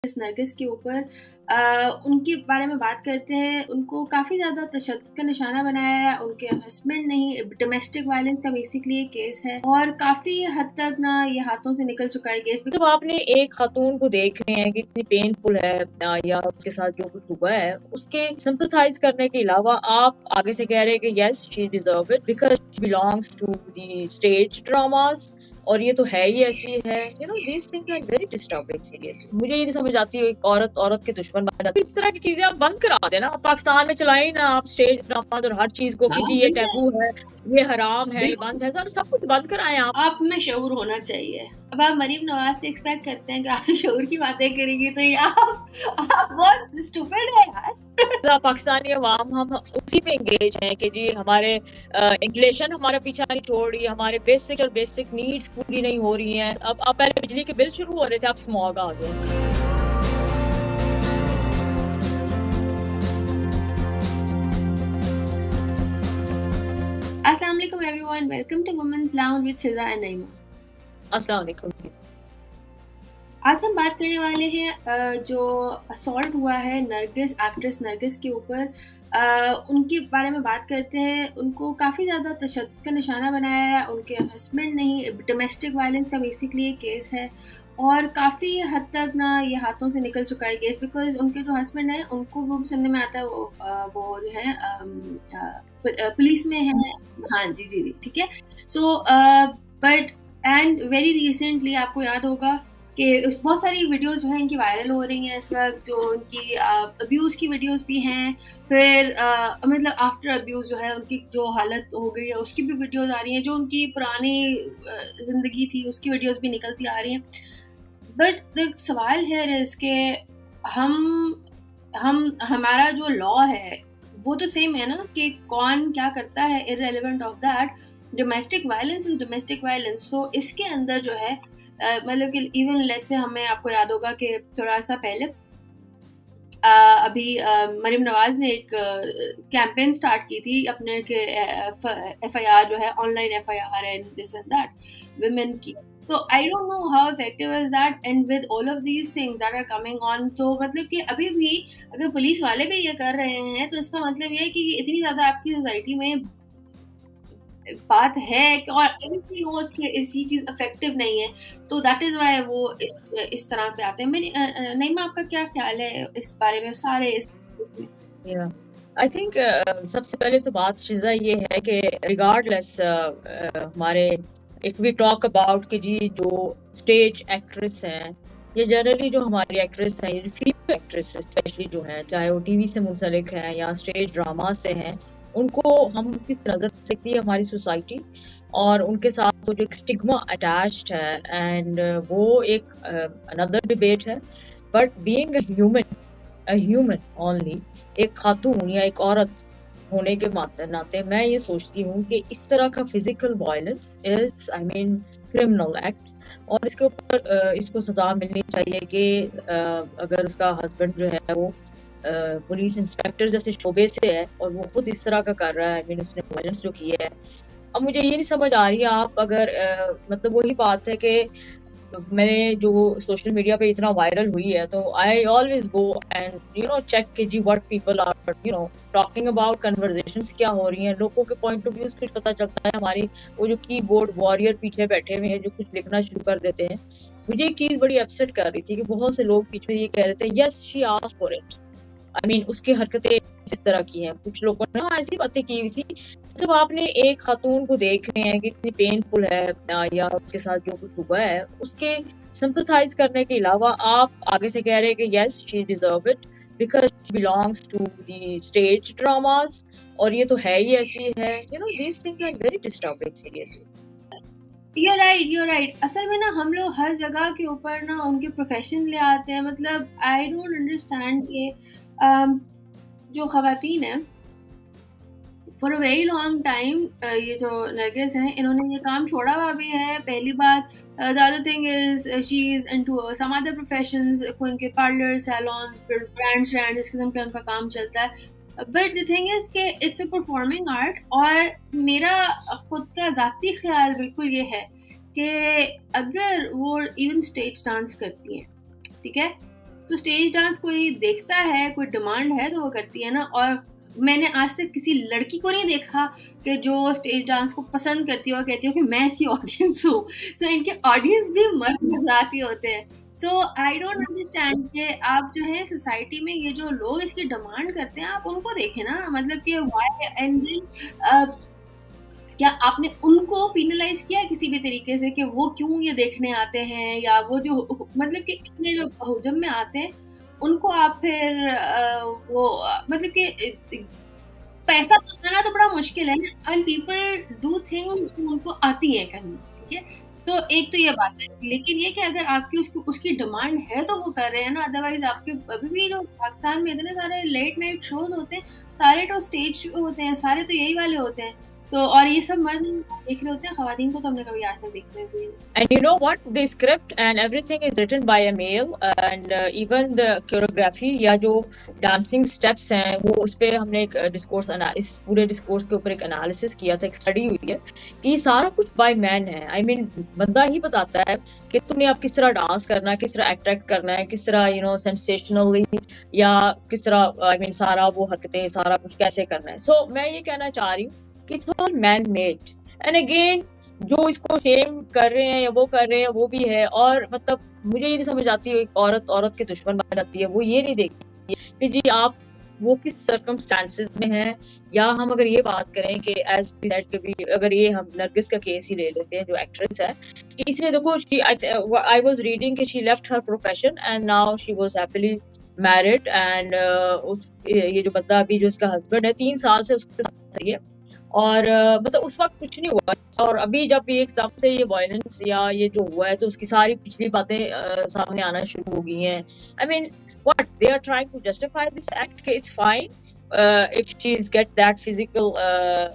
इस नरगिस के ऊपर उनके बारे में बात करते हैं। उनको काफ़ी ज़्यादा तशद्दुद का निशाना बनाया है। उनके हस्बैंड नहीं, डोमेस्टिक वायलेंस का बेसिकली एक केस है और काफ़ी हद तक ना ये हाथों से निकल चुका है केस। जब आपने एक खातून को देख रहे हैं कि इतनी पेनफुल है या उसके साथ जो कुछ हुआ है, उसके सिंपैथाइज करने के अलावा आप आगे से कह रहे हैं कि yes she deserve it because she belongs to the stage dramas और ये तो है ही ऐसी है। You know these things are very disturbing seriously. मुझे ये नहीं समझ आती है एक औरत के दुश्मन बन जाती है। इस तरह की चीजें आप बंद करा देना। आप पाकिस्तान में चलाएं ना आप स्टेज ड्रामा और हर चीज को कि जी ये टैबू है, ये हराम है, ये बंद है, सब कुछ बंद कराएं आप में शऊर होना चाहिए। अब आप मरीम नवाज से एक्सपेक्ट करते हैं कि आपसे शऊर की बातें करेंगी तो ये आप बहुत स्टूपिड है यार। पाकिस्तानी अवाम हम उसी में एंगेज हैं कि जी हमारे इन्फ्लेशन हमारा पीछा नहीं छोड़ रही है, हमारे बेसिक नीड्स पूरी नहीं हो रही हैं। अब पहले बिजली के बिल शुरू हो रहे थे, अब स्मॉग आ गया। अस्सलाम वालेकुम everyone, welcome to women's lounge with Shiza and Naima. अस्सलाम वालेकुम। आज हम बात करने वाले हैं जो असॉल्ट हुआ है नरगिस, एक्ट्रेस नरगिस के ऊपर। उनके बारे में बात करते हैं। उनको काफ़ी ज़्यादा तशद्दुद का निशाना बनाया है। उनके हस्बैंड नहीं, डोमेस्टिक वायलेंस का बेसिकली एक केस है और काफ़ी हद तक ना ये हाथों से निकल चुका है केस बिकॉज उनके जो हस्बैंड हैं उनको वो भी सुनने में आता है वो जो है पुलिस में है। हाँ जी जी जी ठीक है। So but and very recently आपको याद होगा कि बहुत सारी वीडियोस जो है इनकी वायरल हो रही हैं इस वक्त, जो उनकी अब्यूज़ की वीडियोस भी हैं। फिर मतलब आफ्टर अब्यूज़ जो है उनकी जो हालत हो गई है उसकी भी वीडियोस आ रही हैं। जो उनकी पुरानी ज़िंदगी थी उसकी वीडियोस भी निकलती आ रही हैं। बट द सवाल है इसके हमारा जो लॉ है वो तो सेम है ना कि कौन क्या करता है, irrelevant of that domestic violence and domestic violence. So इसके अंदर जो है मतलब कि इवन लेट्स से हमें आपको याद होगा कि थोड़ा सा पहले अभी मरीम नवाज ने एक कैंपेन स्टार्ट की थी अपने के FIR जो है online FIR and this and that women की। तो I don't know how effective is that and with all of these things that are coming on. तो मतलब कि अभी भी अगर पुलिस वाले भी ये कर रहे हैं तो इसका मतलब ये है कि इतनी ज़्यादा आपकी सोसाइटी में बात है कि और एवरीथिंग हो इसी चीज इफेक्टिव नहीं है, तो दैट इज व्हाई वो इस तरह पे आते हैं। मेरी नईमा आपका क्या ख्याल है इस बारे में सारे इसमें? आई थिंक सबसे पहले तो बात शिजा ये है कि रिगार्डलेस हमारे इफ वी टॉक अबाउट कि जी जो स्टेज एक्ट्रेस हैं या जनरली जो हमारी एक्ट्रेस हैं, जो फीमेल एक्ट्रेस स्पेशली जो हैं, चाहे वो टीवी से मुंसलिक हैं या स्टेज ड्रामा से हैं, उनको हम किस नज़र से देखती है हमारी सोसाइटी और उनके साथ तो जो एक स्टिग्मा अटैच्ड है एंड वो एक अनदर डिबेट है। But being a human only, एक खातून या एक औरत होने के नाते मैं ये सोचती हूँ कि इस तरह का physical violence is I mean criminal act और इसके ऊपर इसको सजा मिलनी चाहिए कि अगर उसका हस्बैंड जो है वो पुलिस इंस्पेक्टर जैसे शोबे से है और वो खुद इस तरह का कर रहा है, आई मीन उसने वायलेंस जो किया है। अब मुझे ये नहीं समझ आ रही है आप अगर मतलब वही बात है कि मैंने जो सोशल मीडिया पे इतना वायरल हुई है तो I always go and you know check कि जी what people are you know talking about, conversations क्या हो रही हैं, लोगों के पॉइंट ऑफ व्यूज कुछ पता चलता है। हमारी वो जो कीबोर्ड वॉरियर पीछे बैठे हुए हैं जो कुछ लिखना शुरू कर देते हैं। मुझे एक चीज बड़ी अपसेट कर रही थी कि बहुत से लोग पीछे ये कह रहे थे yes she asked for it, I mean उसकी हरकतें इस तरह की हैं। कुछ लोगों ने ऐसी बातें की हुई थी। जब आपने एक खातून को देख रहे हैं कि इतनी पेनफुल है या उसके साथ जो कुछ हुआ है, उसके सिंपैथाइज करने के अलावा आप आगे से कह रहे हैं कि yes she deserve it because she belongs to the stage dramas और ये तो है ही ऐसी है। You know these things are very disturbing seriously. You're right. असल में ना हम लोग हर जगह के ऊपर ना उनके प्रोफेशन ले आते हैं। मतलब आई डोंट अंडरस्टैंड कि जो खवातीन हैं for a very long time, ये जो नरगिस हैं इन्होंने ये काम छोड़ा हुआ भी है। पहली बात, the other thing is she is into some other professions, उनके पार्लर, सैलॉन्स, ब्रांड्स इस किस्म का उनका काम चलता है। बट द थिंग इज कि इट्स अ परफॉर्मिंग आर्ट और मेरा खुद का ज़ाती ख्याल बिल्कुल ये है कि अगर वो इवन स्टेज डांस करती हैं, ठीक है, तो स्टेज डांस कोई देखता है, कोई डिमांड है तो वो करती है ना। और मैंने आज तक किसी लड़की को नहीं देखा कि जो स्टेज डांस को पसंद करती हो और कहती हो कि मैं इसकी ऑडियंस हूँ। तो इनके ऑडियंस भी मर्द मजाती होते हैं। सो आई डोंट अंडरस्टैंड कि आप जो है सोसाइटी में ये जो लोग इसकी डिमांड करते हैं, आप उनको देखें ना। मतलब कि वाई एंड क्या आपने उनको पिनलाइज किया किसी भी तरीके से कि वो क्यों ये देखने आते हैं, या वो जो मतलब कि इतने जो बहुजम में आते हैं उनको आप फिर मतलब कि पैसा कमाना तो बड़ा मुश्किल है ना, एंड पीपल डू थिंग्स उनको आती है करनी, ठीक है। तो एक तो ये बात है, लेकिन ये कि अगर आपकी उसकी डिमांड है तो वो कर रहे हैं ना। अदरवाइज आपके अभी भी जो पाकिस्तान में इतने सारे लेट नाइट शोज होते हैं, सारे तो स्टेज होते हैं, सारे तो यही वाले होते हैं। तो और ये सब मर्द देख रहे होते हैं, खवातीन को तो हमने कभी आज तक देखते हुए नहीं। And you know what? The script and everything is written by a male, and even the choreography या जो dancing steps हैं वो उस पे हमने एक डिस्कोर्स इस पूरे डिस्कोर्स के ऊपर एक एनालिसिस किया था, एक स्टडी हुई है कि सारा कुछ बाय मैन है। I mean बंदा ही बताता है कि तुमने अब किस तरह डांस करना है, किस तरह एक्ट करना है, किस तरह सेंसेशनली या किस तरह I mean सारा वो हरकतें सारा कुछ कैसे करना है। So मैं ये कहना चाह रही हूँ कि it's all man made. And again जो इसको शेम कर रहे हैं या वो कर रहे हैं वो भी है। और मतलब मुझे ये नहीं समझ आती है, एक औरत के दुश्मन बन जाती है। वो ये नहीं देखती कि जी आप वो किस सर्कमस्टांसेस में हैं। या हम अगर ये बात करें कि एज वी सेड कभी अगर ये हम नरगिस का केस ही ले लेते हैं जो एक्ट्रेस है कि इसने देखो आई वाज रीडिंग कि she left her profession and now she was happily married. And ये जो बंदा अभी जो इसका हस्बैंड है 3 साल से उसके साथ है और मतलब उस वक्त कुछ नहीं हुआ। और अभी जब ये एकदम से ये वायलेंस या ये जो हुआ है तो उसकी सारी पिछली बातें सामने आना शुरू हो गई हैं। I mean what they are trying to justify this act कि it's fine if she's get that physical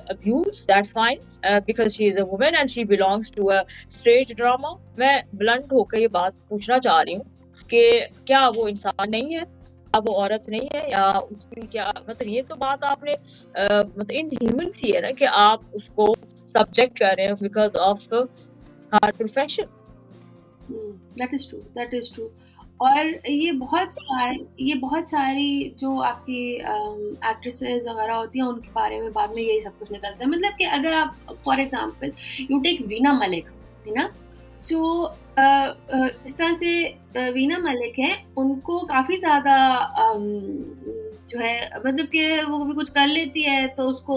abuse, that's fine because she is a woman and she belongs to a stage drama। मैं blunt होकर ये बात पूछना चाह रही हूँ कि क्या वो इंसान नहीं है, वो औरत नहीं है, या उसकी क्या मतलब ये तो बात आपने मतलब इनह्यूमन सी है ना कि आप उसको सब्जेक्ट कर रहे हैं because of her profession. That is true. और ये बहुत सारी जो आपकी एक्ट्रेसेस वगैरह होती हैं उनके बारे में बाद में यही सब कुछ निकलता है। मतलब कि अगर आप for example you take Veena Malik, है ना, जो जिस तरह से वीना मलिक है उनको काफ़ी ज़्यादा जो है मतलब कि वो कभी कुछ कर लेती है तो उसको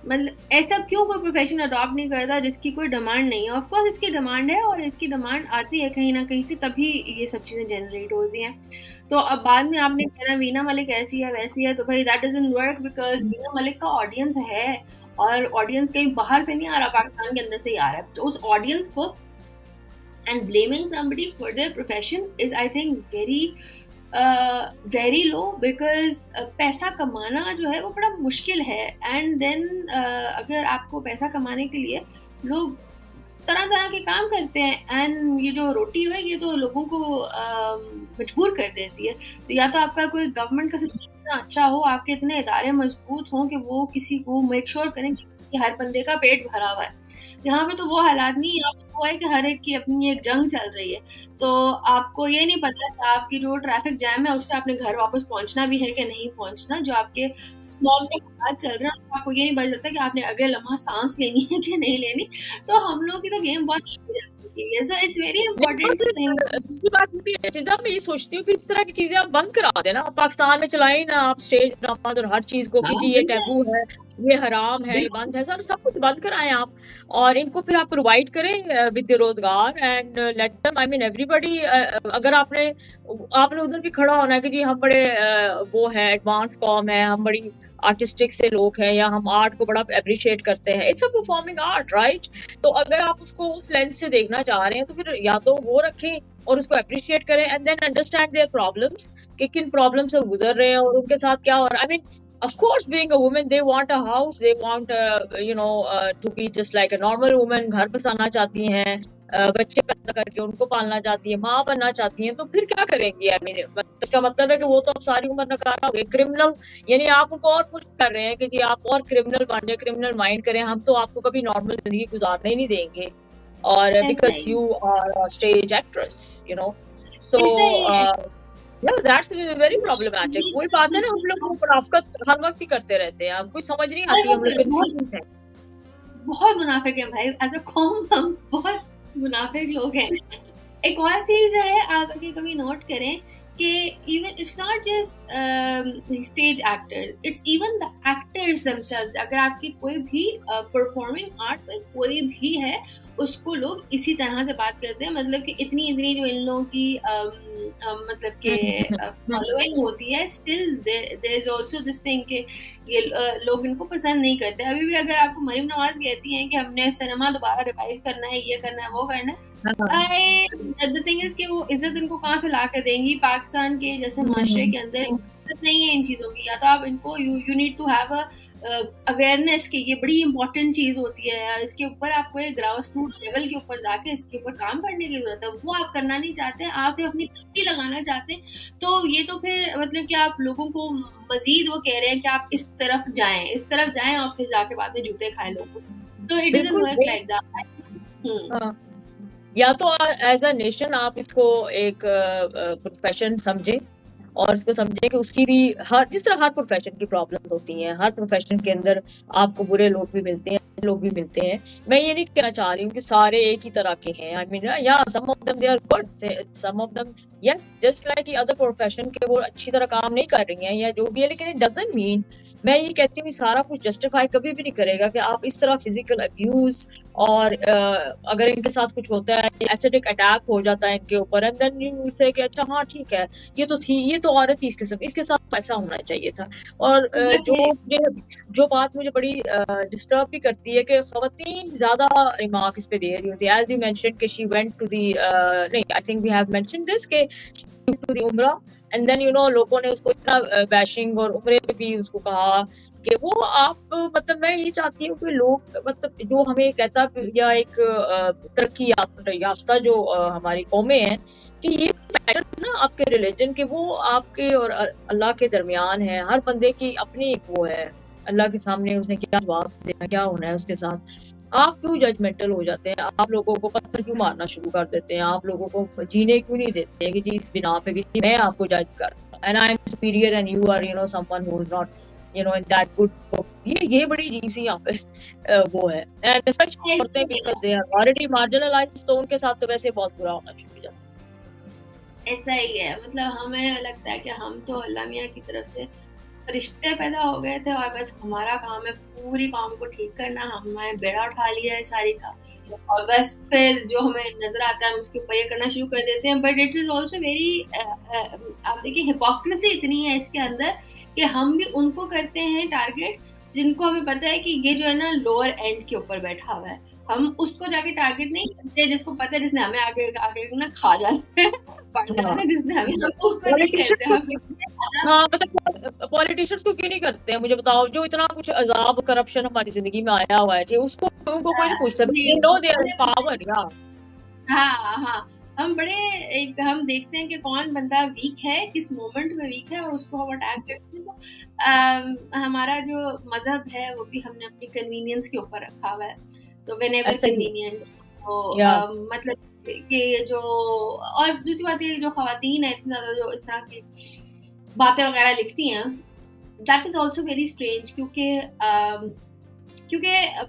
मतलब ऐसा क्यों कोई प्रोफेशन अडॉप्ट नहीं करता जिसकी कोई डिमांड नहीं है। ऑफ कोर्स इसकी डिमांड है और इसकी डिमांड आती है कहीं ना कहीं से, तभी ये सब चीज़ें जनरेट होती हैं। तो अब बाद में आपने कहना वीना मलिक ऐसी है वैसी है, तो भाई that doesn't work because Veena Malik का ऑडियंस है और ऑडियंस कहीं बाहर से नहीं आ रहा, पाकिस्तान के अंदर से ही आ रहा है। तो उस ऑडियंस को and blaming somebody for their profession is I think very low because पैसा कमाना जो है वो बड़ा मुश्किल है। and then अगर आपको पैसा कमाने के लिए लोग तरह तरह के काम करते हैं एंड ये जो रोटी है ये तो लोगों को मजबूर कर देती है। तो या तो आपका कोई गवर्नमेंट का सिस्टम इतना अच्छा हो, आपके इतने इदारे मजबूत हों कि वो किसी को मेक श्योर करें कि हर बंदे का पेट भरा हुआ है। यहाँ पे तो वो हालात नहीं है, यहाँ पे वो है कि हर एक की अपनी एक जंग चल रही है। तो आपको ये नहीं पता कि आपकी जो ट्रैफिक जैम है उससे आपने घर वापस पहुंचना भी है कि नहीं पहुंचना। जो आपके स्मॉग के हालात चल रहे हैं आपको ये नहीं पता चलता कि आपने अगले लम्हा सांस लेनी है कि नहीं लेनी। तो हम लोग की तो गेम बहुत जाती है। So it's very important to think. दूसरी बात भी है शिदा, मैं ये सोचती हूँ कि इस तरह की चीजें आप बंद करा देना, पाकिस्तान में चलाएं ना आप स्टेज ड्रामा और हर चीज को कि जी ये टैबू है, ये हराम है, ये बंद है, सब कुछ बंद कराएं आप और इनको फिर आप प्रोवाइड करें विद रोजगार and let them I mean everybody. अगर आपने उधर भी खड़ा होना है कि जी हम बड़े वो है एडवांस कॉम है, हम बड़ी आर्टिस्टिक से लोग हैं या हम आर्ट को बड़ा अप्रिशिएट करते हैं, it's a performing art right. तो अगर आप उसको उस लेंस से देखना चाह रहे हैं तो फिर या तो वो रखें और उसको अप्रिशिएट करें and then understand their problems कि किन प्रॉब्लम से गुजर रहे हैं और उनके साथ क्या हो रहा है। I mean of course being a woman they want a house, they want to be just like a normal woman, घर बसाना चाहती हैं, बच्चे पैदा करके उनको पालना चाहती है, माँ बनना चाहती हैं, तो फिर क्या करेंगी। आई मीन इसका मतलब है कि वो तो अब सारी उम्र नकारा हो गए क्रिमिनल, यानी आप उनको और कुछ कर रहे हैं कि जी आप और क्रिमिनल बन जाए, क्रिमिनल माइंड करें, हम तो आपको कभी नॉर्मल जिंदगी गुजारने ही नहीं देंगे और because you are stage actress so that's very problematic. वही बात है ना, हम लोग मुनाफिकत हर वक्त ही करते रहते हैं, हमको समझ नहीं आती, हम लोग कंफ्यूज हैं। बहुत मुनाफिक है भाई, एज अ कौम हम बहुत मुनाफिक लोग हैं। एक और चीज है, आप अगर कभी नोट करें कि even it's not just stage actors, it's even the actors themselves। अगर आपकी कोई भी परफॉर्मिंग आर्ट में कोई भी है, उसको लोग इसी तरह से बात करते हैं। मतलब कि इतनी इतनी जो इन लोगों की मतलब के फॉलोइंग होती है, still there is also this thing कि ये लोग इनको पसंद नहीं करते। अभी भी अगर आपको मरीम नवाज कहती हैं कि हमने सिनेमा दोबारा रिवाइव करना है, ये करना है, वो करना है, द थिंग इज कि वो इज्जत इनको कहाँ से ला कर देंगी? पाकिस्तान के जैसे माशरे के अंदर इज्जत नहीं है इन चीज़ों की। या तो आप इनको you need to have a awareness कि ये बड़ी इंपॉर्टेंट चीज़ होती है, इसके ऊपर आपको एक ग्रास रूट लेवल के ऊपर जाके इसके ऊपर काम करने की जरूरत है। वो आप करना नहीं चाहते, आप सिर्फ अपनी तख्ती लगाना चाहते हैं। तो ये तो फिर मतलब कि आप लोगों को मजीद वो कह रहे हैं कि आप इस तरफ जाएं और फिर जाके बाद में जूते खाएं लोगों। तो it doesn't work like that. या तो एज अ नेशन आप इसको एक प्रोफेशन समझें, और इसको समझें कि उसकी भी जिस तरह हर प्रोफेशन की प्रॉब्लम होती हैं, हर प्रोफेशन के अंदर आपको बुरे लोग भी मिलते हैं, लोग भी मिलते हैं। मैं ये नहीं कहना चाह रही हूँ कि सारे एक ही तरह के हैं। आई मीन या some of them they are good, some of them yes, just like other profession के वो अच्छी तरह काम नहीं कर रही हैं या जो भी है, लेकिन इट डजंट मीन, मैं ये कहती हूँ सारा कुछ जस्टिफाई कभी भी नहीं करेगा कि आप इस तरह फिजिकल अब्यूज और अगर इनके साथ कुछ होता है, एसिडिक अटैक हो जाता है इनके ऊपर, एंड देन यू से कि अच्छा हाँ ठीक है, ये तो थी, ये तो औरत थी, इसके साथ ऐसा होना चाहिए था। और जो बात मुझे बड़ी डिस्टर्ब भी करती है कि खवातीन ज्यादा रिमार्क इस पे दे रही होती है। एज यू मेंशन कि शी वेंट टू दी, नहीं I think we have mention this के टू दी उम्रा, एंड देन लोगों ने उसको इतना बैशिंग, और उम्रे पे भी उसको कहा कि वो आप मतलब मैं ये चाहती हूँ कि लोग मतलब जो हमें कहता या एक तरक्की याफ्ता जो हमारी कौमें हैं कि ये मैटर्स ना आपके रिलीजन के, वो आपके और अल्लाह के दरमियान है। हर बंदे की अपनी एक वो है, अल्लाह के सामने उसने क्या जवाब देना, क्या होना है उसके साथ। आप क्यों जजमेंटल हो जाते हैं? आप लोगों को पत्थर क्यों मारना शुरू कर देते हैं? आप लोगों को जीने क्यों नहीं देते हैं कि जी इस बिना पे कि मैं आपको जज कर रहा हूं, and I am superior and you are someone who is not in that good. ये बड़ी अजीब सी यहाँ पे वो है, एंड स्पेशली औरतें because they are already marginalised, तो उनके साथ तो वैसे बहुत बुरा होना शुरू हो जाता है। ऐसा ही है, मतलब हमें लगता है कि हम तो अल्लाह मियाँ की तरफ से रिश्ते पैदा हो गए थे और बस हमारा काम है पूरी कौम को ठीक करना। हमने बेड़ा उठा लिया है सारी का, और बस फिर जो हमें नजर आता है हम उसके ऊपर ये करना शुरू कर देते हैं। But it is also very, आप देखिए हिपोक्रेसी इतनी है इसके अंदर कि हम भी उनको करते हैं टारगेट जिनको हमें पता है कि ये जो है ना लोअर एंड के ऊपर बैठा हुआ है। हम उसको जाके टारगेट नहीं करते जिसको पता है जिसने हमें आगे आगे ना खा जाना है, जिसने हमें, उसको नहीं करते। हाँ मतलब पॉलिटिशियंस को क्यों नहीं करते हैं मुझे बताओ, जो इतना कुछ अजाब करप्शन हमारी जिंदगी में आया हुआ है, उसको उनको कोई नहीं पूछ सकता। नो देयर पावर या हाँ हम बड़े एक हम देखते हैं कि कौन बंदा वीक है, किस मोमेंट में वीक है, और उसको हम अटैक करते हैं। तो हमारा जो मजहब है वो भी हमने अपनी कन्वीनियंस के ऊपर रखा हुआ है। तो व्हेनेवर कन्वीनियंट, तो मतलब कि जो, और दूसरी बात ये जो खवातीन है इतनी ज्यादा जो इस तरह की बातें वगैरह लिखती हैं, that is also very strange. क्योंकि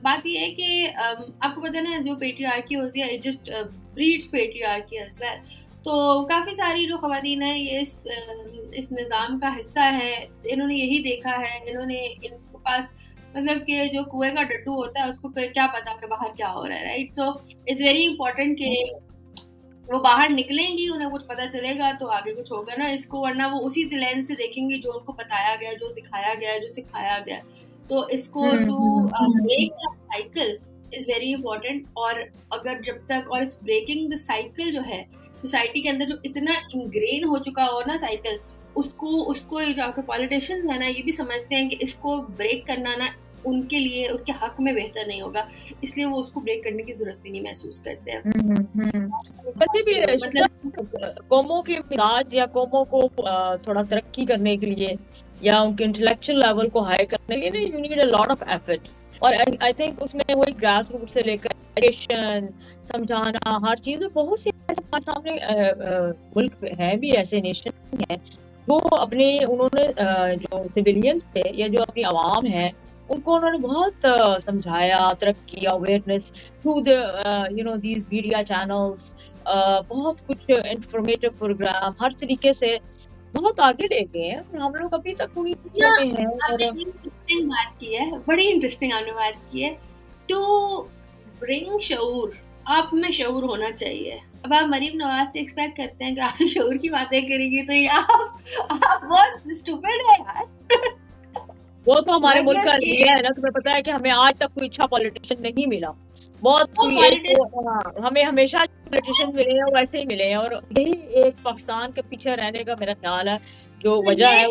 बात ये है कि आपको पता है ना जो पेट्रियार्की होती है, it just breeds patriarchy as well. तो काफ़ी सारी जो ख़वातीन हैं ये इस निज़ाम का हिस्सा है। इन्होंने यही देखा है, इनके पास मतलब कि जो कुएं का डड्डू होता है उसको क्या पता कि बाहर क्या हो रहा है, right? So it's very important कि वो बाहर निकलेंगी, उन्हें कुछ पता चलेगा तो आगे कुछ होगा ना इसको, वरना वो उसी लेंस से देखेंगे जो उनको बताया गया, जो दिखाया गया, जो सिखाया गया। तो इसको to break the cycle is very important. और अगर जब तक, और इस ब्रेकिंग द साइकिल जो है सोसाइटी के अंदर जो इतना इंग्रेन हो चुका हो ना साइकिल, उसको जो आपके पॉलिटिशियंस है ना ये भी समझते हैं कि इसको ब्रेक करना ना उनके लिए, उनके हक में बेहतर नहीं होगा, इसलिए वो उसको ब्रेक करने की जरूरत भी नहीं महसूस करते हैं। वैसे भी मतलब कौमों के मिजाज या कौमों को थोड़ा तरक्की करने के लिए या उनके इंटेलेक्चुअल लेवल को हाई करने के लिए you need a lot of effort. और आई थिंक उसमें वो ग्रास रूट से लेकर एजुकेशन समझाना हर चीज में बहुत से हमारे सामने मुल्क हैं भी ऐसे नेशन हैं जो अपने उन्होंने जो सिविलियंस थे या जो अपनी आवाम है उनको उन्होंने बहुत समझाया, तरक्की, awareness through the these media channels, बहुत कुछ इंफॉर्मेटिव प्रोग्राम हर तरीके से बहुत आगे ले गए हैं और हम लोग अभी तक उन्हीं चीज़ों में हैं। आपने इंटरेस्टिंग बात की है, बड़ी इंटरेस्टिंग आपने बात की है। टू ब्रिंग शऊर, आप में शऊर होना चाहिए। अब आप मरीम नवाज से एक्सपेक्ट करते हैं कि आपसे शऊर की बातें करेंगी तो ये आप बहुत स्टूपिड है यार। वो तो हमारे मुल्क का रवैया है ना, तुम्हें पता है कि हमें आज तक कोई अच्छा पॉलिटिशियन नहीं मिला। बहुत हमें हमेशा पॉलिटिशियन मिले हैं वो वैसे ही मिले हैं और यही एक पाकिस्तान के पीछे रहने का मेरा ख्याल है जो तो वजह है।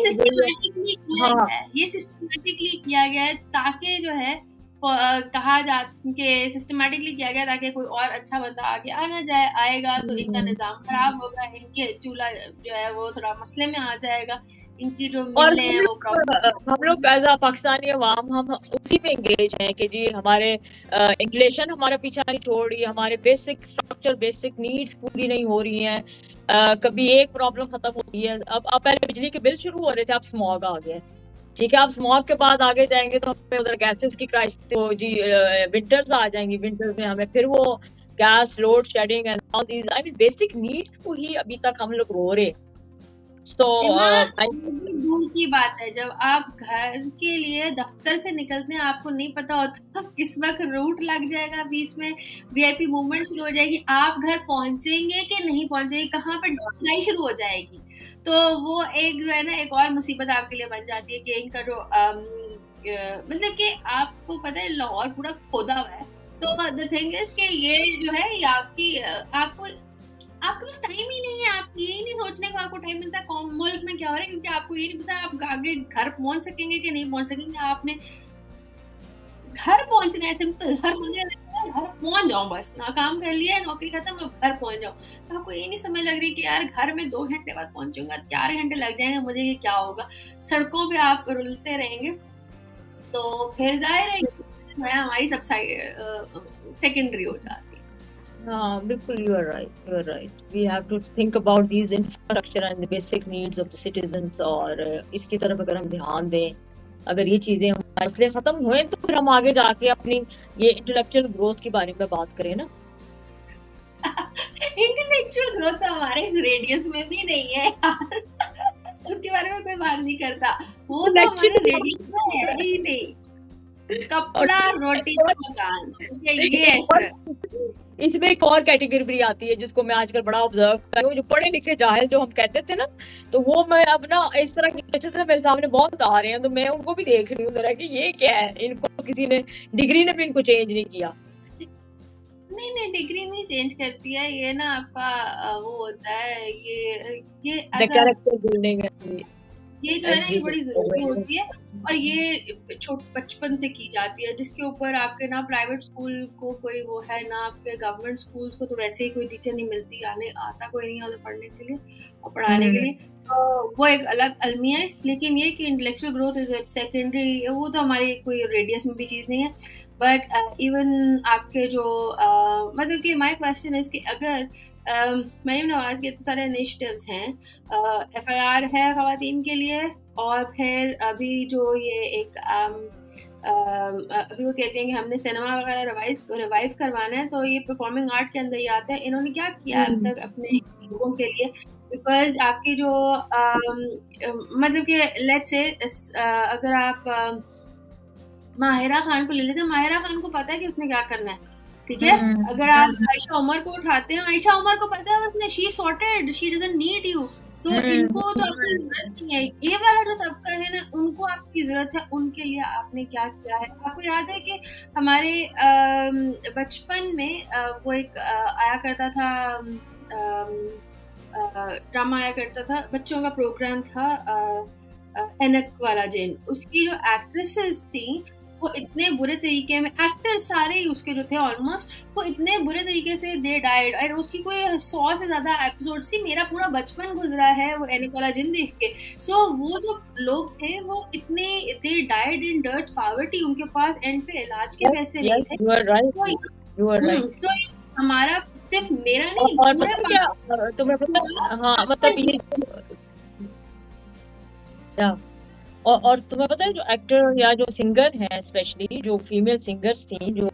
ये सिस्टमेटिकली किया गया है ताकि जो है कहा जा कि सिस्टमेटिकली किया गया ताकि कोई और अच्छा बंदा आगे आना जाए आएगा तो इनका निजाम खराब होगा, इनके चूल्हा जो है वो थोड़ा मसले में आ जाएगा, इनकी जो मिलें हैं वो प्रॉब्लम। हम लोग एज अ पाकिस्तानी अवाम हम उसी में एंगेज हैं कि जी हमारे इन्फ्लेशन हमारा पीछा नहीं छोड़ रही, हमारे बेसिक स्ट्रक्चर बेसिक नीड्स पूरी नहीं हो रही हैं, कभी एक प्रॉब्लम खत्म होती है। अब पहले बिजली के बिल शुरू हो रहे थे, अब स्मॉग आ गया, ठीक है। अब स्मॉग के बाद आगे जाएंगे तो हमें उधर गैसेस की क्राइसिस हो जी, विंटर्स आ जाएंगी, विंटर्स में हमें फिर वो gas load shedding and all these I mean basic needs को ही अभी तक हम लोग रो रहे। दूर की बात है जब आप घर के लिए दफ्तर से निकलते हैं आपको नहीं पता होता किस वक्त रूट लग जाएगा, बीच में वीआईपी मूवमेंट शुरू हो जाएगी, आप घर पहुंचेंगे कि नहीं पहुंचेंगे, कहाँ पर ढूंढाई शुरू हो जाएगी, तो वो एक जो है ना एक और मुसीबत आपके लिए बन जाती है कि इनका जो मतलब कि आपको पता है लाहौर पूरा खोदा हुआ है, तो द थिंग इज कि ये जो है ये आपके पास टाइम ही नहीं है, आप ये नहीं सोचने को आपको टाइम मिलता है मुल्क में क्या हो रहा है, क्योंकि आपको ये नहीं पता आप आगे घर पहुंच सकेंगे कि नहीं पहुंच सकेंगे। आपने घर पहुंचना है, सिंपल, हर बंदे घर पहुंच जाऊं, बस ना काम कर लिया नौकरी खत्म अब घर पहुंच जाऊं, तो आपको ये नहीं समझ लग रही कि यार घर में 2 घंटे बाद पहुंचूंगा, 4 घंटे लग जाएंगे, मुझे ये क्या होगा, सड़कों पे आप रुलते रहेंगे, तो फिर जाहिर है हमारी सब सेकेंडरी हो जाती है। बिल्कुल, you are right. We have to think about these infrastructure and the basic needs of the citizens और इसकी तरफ अगर हम ध्यान दें, अगर ये चीजें हमारे मसले खत्म हुए तो फिर हम आगे जाके अपनी ये इंटेलेक्चुअल ग्रोथ के बारे में बात करें ना। इंटेलेक्चुअल ग्रोथ तो हमारे रेडियस में भी नहीं है यार उसके बारे में कोई बात नहीं करता, वो तो हमारे रेडियस में है ही नहीं, कपड़ा रोटी मकान, ये ऐसा। इसमें एक और कैटेगरी भी आती है जिसको मैं आजकल बड़ा ऑब्जर्व कर रही हूँ, जो पढ़े लिखे जाहिल जो हम कहते थे ना, तो वो मैं अब ना इस तरह की केसेस ना मेरे सामने बहुत आ रहे हैं, तो मैं उनको भी देख रही हूँ जरा कि ये क्या है, इनको किसी ने डिग्री ने भी इनको चेंज नहीं किया। नहीं डिग्री नहीं चेंज करती है, ये ना आपका वो होता है, ये कैरेक्टर बिल्डिंग है, ये जो है ना ये बड़ी जरूरी होती है और ये बचपन से की जाती है, जिसके ऊपर आपके ना प्राइवेट स्कूल को कोई वो है ना आपके गवर्नमेंट स्कूल्स को तो वैसे ही कोई टीचर नहीं मिलती, आता कोई नहीं है पढ़ने के लिए और पढ़ाने के लिए, तो वो एक अलग अलमिया है। लेकिन ये कि इंटेलेक्चुअल ग्रोथ इज सेकेंडरी, वो तो हमारी कोई रेडियस में भी चीज़ नहीं है, बट इवन आपके जो मतलब कि माई क्वेश्चन इज कि अगर मरीम नवाज के इतने सारे इनिशिएटिव्स हैं, FIR है ख़वातीन के लिए, और फिर अभी जो ये एक अभी वो कहते हैं कि हमने सिनेमा वगैरह रिवाइव करवाना है, तो ये परफॉर्मिंग आर्ट के अंदर ही आता है। इन्होंने क्या किया अब तक अपने लोगों के लिए, बिकॉज आपकी जो मतलब कि लेट्स से अगर आप माहिरा खान को ले लेते हैं, माहिरा खान को पता है कि उसने क्या करना है, ठीक है। अगर आप आयशा उमर को उठाते हैं, आयशा उमर को पता है उसने she sorted, she doesn't need you, so इनको तो आपकी जरूरत नहीं है। ये वाला जो तबका है ना, उनको आपकी जरूरत है, उनके लिए आपने क्या किया है। आपको याद है कि हमारे बचपन में वो एक आया करता था ड्रामा आया करता था, बच्चों का प्रोग्राम था एनक वाला जेन, उसकी जो एक्ट्रेसेस थी वो इतने बुरे तरीके में, एक्टर सारे ही उसके जो थे ऑलमोस्ट, वो इतने बुरे तरीके से दे डाइड। और उसकी कोई 100 से ज्यादा एपिसोड थी, मेरा पूरा बचपन गुजरा है वो एनिक वाला जिन देख के। सो वो जो लोग थे वो इतने, they died in dirt poverty, उनके पास एंड पे इलाज के पैसे नहीं थे। you are right, you are right। सो हमारा सिर्फ मेरा नहीं, और पूरे पता क्या तुम्हें पता, हाँ मतलब ये और तुम्हें पता है जो एक्टर या जो सिंगर हैं, स्पेशली जो फीमेल सिंगर्स थी जो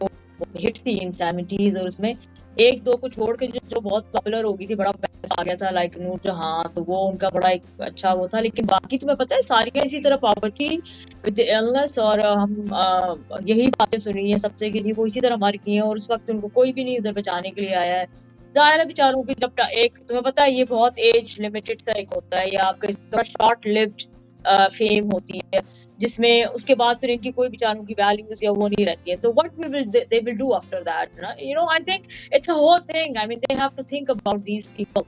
हिट थी इन 70s, और उसमें एक दो को छोड़ के जो बहुत पॉपुलर हो गई थी, बड़ा पैसा आ गया था, लाइक नूर जहां, तो वो उनका बड़ा एक अच्छा वो था। लेकिन बाकी तुम्हें पता है सारी का इसी तरह पॉवर्टी विद इलनेस, और हम यही बातें सुनी है सबसे कि जी वो इसी तरह मर गई हैं, और उस वक्त उनको कोई भी नहीं उधर बचाने के लिए आया है। जाहिर है बेचारों की जब एक तुम्हें पता है ये बहुत एज लिमिटेड सा एक होता है, या आपका शॉर्ट लिव्ड फेम होती है, जिसमें उसके बाद फिर इनकी कोई बेचारों की वैल्यूज या वो नहीं रहती है। तो what they will do after that ना, you know, I think it's a whole thing. I mean they have to think about these people.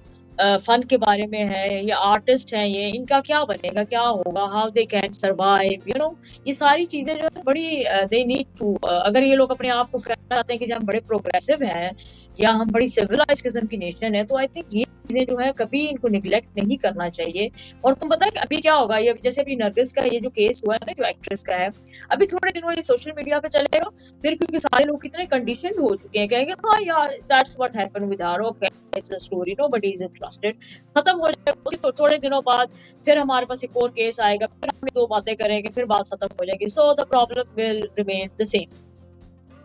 Fun के बारे में है, ये आर्टिस्ट हैं, ये इनका क्या बनेगा, क्या होगा, how they can survive, you know, ये सारी चीजें जो है बड़ी दे नीड टू, अगर ये लोग अपने आप को कहना चाहते हैं कि हम बड़े प्रोग्रेसिव हैं या हम बड़ी सिविलाइज किस्म की नेशन है, तो आई थिंक ये चीजें जो है कभी इनको निगलेक्ट नहीं करना चाहिए। और तुम पता है कि अभी क्या होगा, ये जैसे अभी नरगिस का ये जो केस हुआ है ना, जो एक्ट्रेस का है, अभी थोड़े दिनों ये सोशल मीडिया पे चलेगा, फिर क्योंकि सारे लोग कितने कंडीशनड हो चुके हैं, कहेंगे हाँ यार that's what happened with her, okay it's a story, nobody is interested, खत्म हो जाएगा। तो थोड़े दिनों बाद फिर हमारे पास एक और केस आएगा, फिर हम दो बातें करेंगे, फिर बात खत्म हो जाएगी। So the problem will remain the same.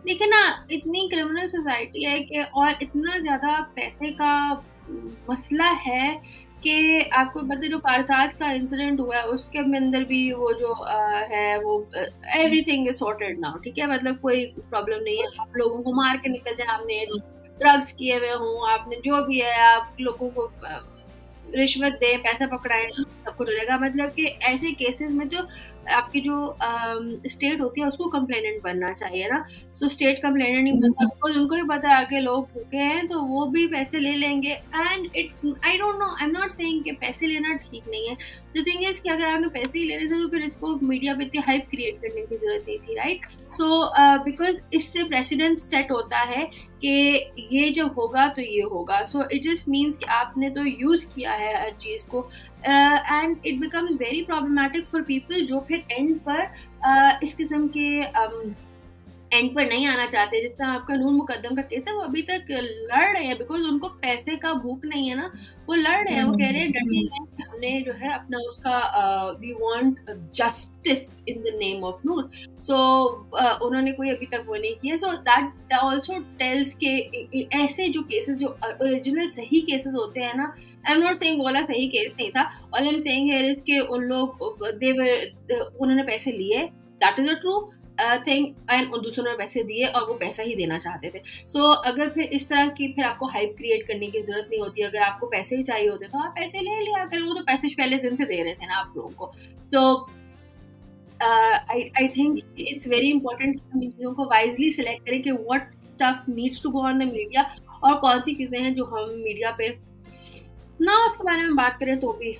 देखिए ना, इतनी क्रिमिनल सोसाइटी है कि, और इतना ज्यादा पैसे का मसला है कि आपको पता है जो कारसाज का इंसिडेंट हुआ है उसके अंदर भी वो जो है वो एवरीथिंग इज सॉर्टेड नाउ, ठीक है, मतलब कोई प्रॉब्लम नहीं है। आप लोगों को मार के निकल जाए, आपने ड्रग्स किए हुए हों, आपने जो भी है, आप लोगों को रिश्वत दे, पैसा पकड़ाए, सब कुछ हो जाएगा। मतलब कि ऐसे केसेस में जो आपकी जो स्टेट होती है उसको कंप्लेनेंट बनना चाहिए ना। सो स्टेट कंप्लेनेंट नहीं बनता, बिकॉज उनको भी पता है आगे लोग भूखे हैं तो वो भी पैसे ले लेंगे। And it, I don't no, I am not saying कि पैसे लेना ठीक नहीं है। द थिंग इज कि अगर आपने पैसे ही लेने थे तो फिर इसको मीडिया पे इतनी हाइप क्रिएट करने की जरूरत नहीं थी, राइट। सो बिकॉज इससे प्रेसिडेंट सेट होता है कि ये जब होगा तो ये होगा। सो इट जस्ट मीन्स कि आपने तो यूज किया है हर चीज को, and it becomes very problematic for people जो फिर एंड पर इस किस्म के एंड पर नहीं आना चाहते। जिस तरह आपका नूर मुकद्दम का केस है, वो अभी तक लड़ रहे हैं बिकॉज उनको पैसे का भूख नहीं है ना, वो लड़ रहे हैं, वो कह रहे हैं डटे हैं कि हमने जो है अपना उसका we want justice in the name of Noor. So उन्होंने कोई अभी तक वो नहीं किया। सो दैट आल्सो टेल्स के ऐसे जो केसेस जो ओरिजिनल सही केसेस होते हैं ना, आई एम नॉट सेइंग वाला सही केस नहीं था, all I am saying here is के उन लोग उन्होंने पैसे लिए, that is a true thing, and दूसरों ने पैसे दिए और वो पैसा ही देना चाहते थे। सो अगर फिर इस तरह की फिर आपको हाइप क्रिएट करने की जरूरत नहीं होती। अगर आपको पैसे ही चाहिए होते तो आप पैसे ले लिया करें, वो तो पैसे पहले दिन से दे रहे थे ना आप लोगों को। तो I think it's very important कि हम इन चीज़ों को वाइजली सिलेक्ट करें कि what stuff needs to go on the media, और कौन सी चीज़ें हैं जो हम मीडिया पे ना उसके बारे में बात करें तो भी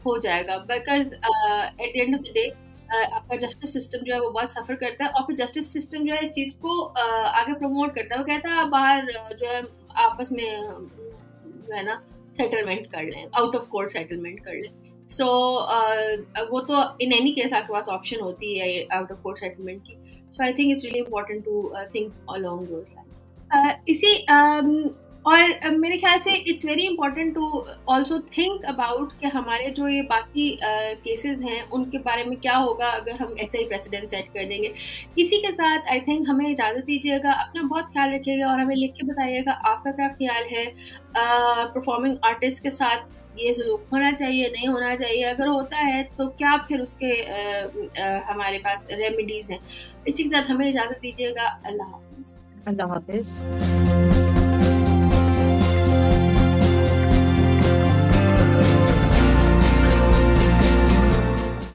हो जाएगा। Because at the end of the day आपका जस्टिस सिस्टम जो है वो बहुत सफ़र करता है, और फिर जस्टिस सिस्टम जो है इस चीज़ को आगे प्रमोट करता है। वो कहता है बाहर जो है आपस में जो है ना सेटलमेंट कर लें, आउट ऑफ कोर्ट सेटलमेंट कर लें। सो वो तो इन एनी केस आपके पास ऑप्शन होती है आउट ऑफ कोर्ट सेटलमेंट की। So I think it's really important to think along those lines. इसी और मेरे ख्याल से it's very important to also think about कि हमारे जो ये बाकी केसेस हैं उनके बारे में क्या होगा अगर हम ऐसे ही प्रेसिडेंट सेट कर देंगे। इसी के साथ आई थिंक हमें इजाज़त दीजिएगा, अपना बहुत ख्याल रखिएगा और हमें लिख के बताइएगा आपका क्या ख्याल है परफॉर्मिंग आर्टिस्ट के साथ ये सलूक होना चाहिए, नहीं होना चाहिए, अगर होता है तो क्या फिर उसके हमारे पास रेमेडीज़ हैं। इसी के साथ हमें इजाज़त दीजिएगा। अल्लाह हाफिज़। अल्लाह हाफिज़।